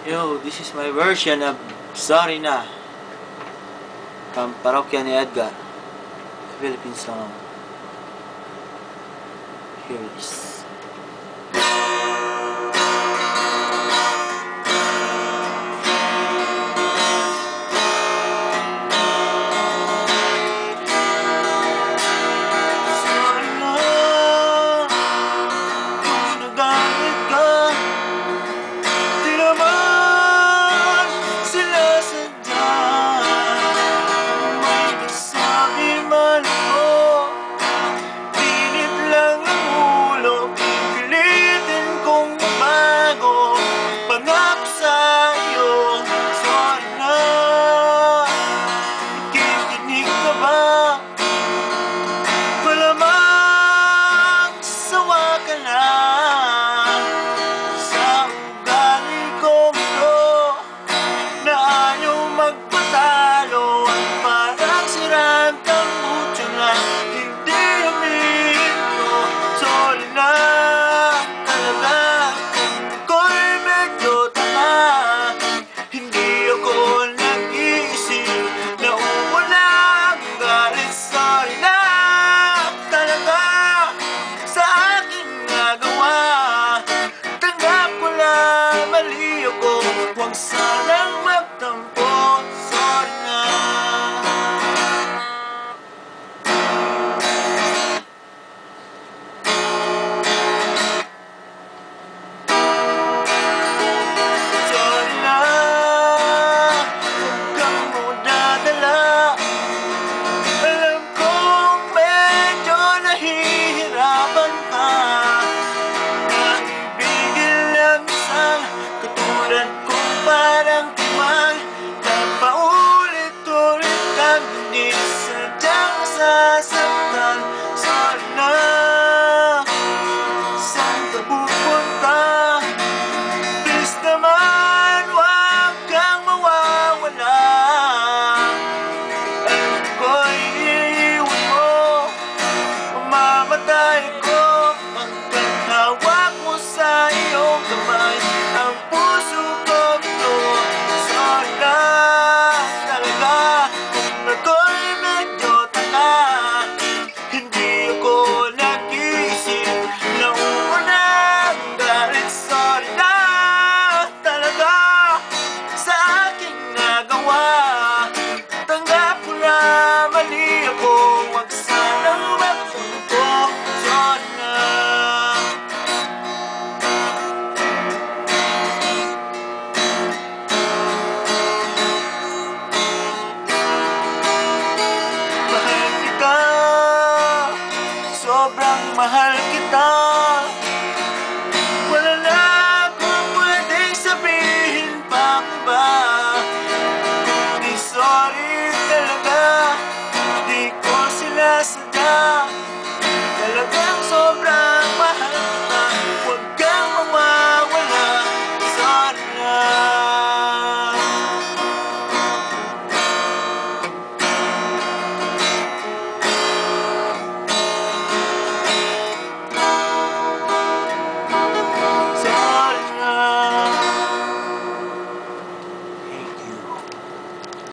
Yo, this is my version of Sorry Na from Parokya ni Edgar. Philippine song. Here it is. Huwag sanang magtampo, sorry na. Sorry na, huwag kang magdadala. Alam kong medyo nahihirapan ka. Naibigil lang isang katulad ko. Parang tiwag na paulit-ulit kang hindi sadyang nasasaktan. Sorry na, saan ka pupunta? Please naman, huwag kang mawawala. Alam ko'y iiwan mo, mamamatay ko hanggang hawak mo sa iyong kamay ang puso ko. Sorry na talaga kung ako'y medyo tanga. Hindi ako nag-iisip na unang galit. Sorry na talaga sa aking nagawa. Tanggap ko na mali ako, wag sanang magtampo. Sorry na. Sobrang mahal kita.